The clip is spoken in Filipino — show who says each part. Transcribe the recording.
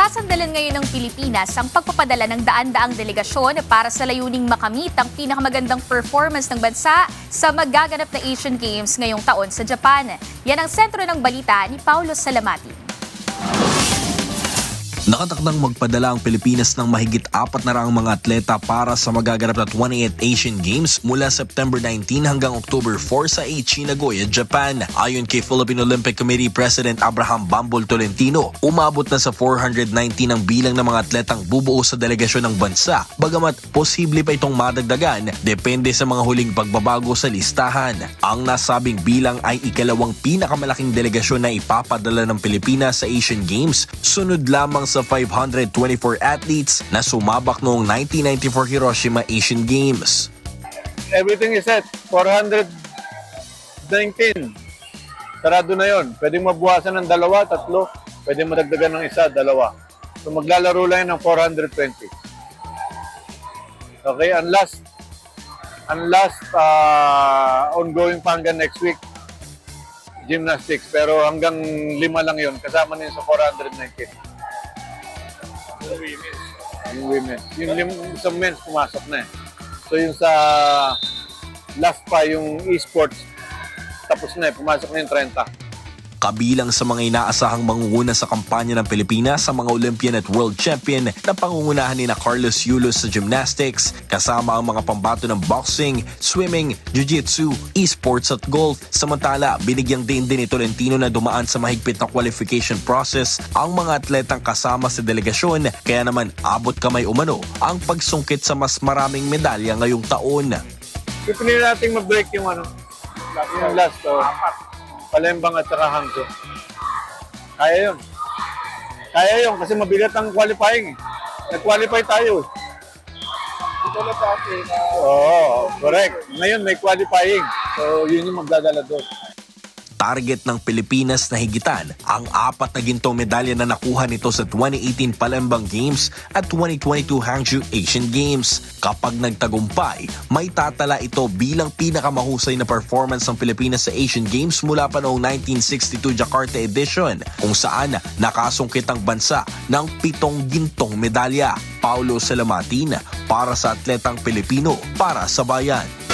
Speaker 1: Sasandalan ngayon ng Pilipinas ang pagpapadala ng daan-daang delegasyon para sa layuning makamit ang pinakamagandang performance ng bansa sa magaganap na Asian Games ngayong taon sa Japan. Yan ang sentro ng balita ni Paulo Salamati.
Speaker 2: Nakatakdang magpadala ang Pilipinas ng mahigit 400 mga atleta para sa magaganap na 28th Asian Games mula September 19 hanggang October 4 sa Aichi, Nagoya, Japan. Ayon kay Philippine Olympic Committee President Abraham Bambol Tolentino, umabot na sa 419 ang bilang ng mga atletang bubuo sa delegasyon ng bansa, bagamat posible pa itong madagdagan depende sa mga huling pagbabago sa listahan. Ang nasabing bilang ay ikalawang pinakamalaking delegasyon na ipapadala ng Pilipinas sa Asian Games, sunod lamang sa 524 athletes na sumabak noong 1994 Hiroshima Asian Games.
Speaker 3: Everything is set. 419. Sarado na yon. Pwedeng mabuwasan ng 2, 3. Pwedeng madagdagan ng 1, 2. So maglalaro lang ng 420. Okay, unless ongoing pa hanggang next week, gymnastics. Pero hanggang 5 lang yon. Kasama na yun sa 419. Yung women. Yung sa men's pumasok na eh. So yung sa last pa, yung esports, tapos na eh, pumasok na yung 30.
Speaker 2: Kabilang sa mga inaasahang mangunguna sa kampanya ng Pilipinas sa mga Olympian at World Champion na pangungunahan ni na Carlos Yulos sa gymnastics, kasama ang mga pambato ng boxing, swimming, jiu-jitsu, esports at golf. Samantala, binigyang din ni Tolentino na dumaan sa mahigpit na qualification process ang mga atletang kasama sa delegasyon, kaya naman abot kamay umano ang pagsungkit sa mas maraming medalya ngayong taon.
Speaker 3: Pipiliin natin mag-break yung yung last, Palembang at saka Hangzhou. Kaya yun. Kaya yun kasi mabigat ang qualifying. Nag-qualify tayo. Ito na sa atin. Oo, correct. Ngayon may qualifying. So yun yung magdadala doon.
Speaker 2: Target ng Pilipinas na higitan ang 4 na gintong medalya na nakuha nito sa 2018 Palembang Games at 2022 Hangzhou Asian Games. Kapag nagtagumpay, may tatala ito bilang pinakamahusay na performance ng Pilipinas sa Asian Games mula pa noong 1962 Jakarta edition, kung saan nakasungkit ang bansa ng 7 gintong medalya. Paulo Salamatin para sa Atletang Pilipino para sa Bayan.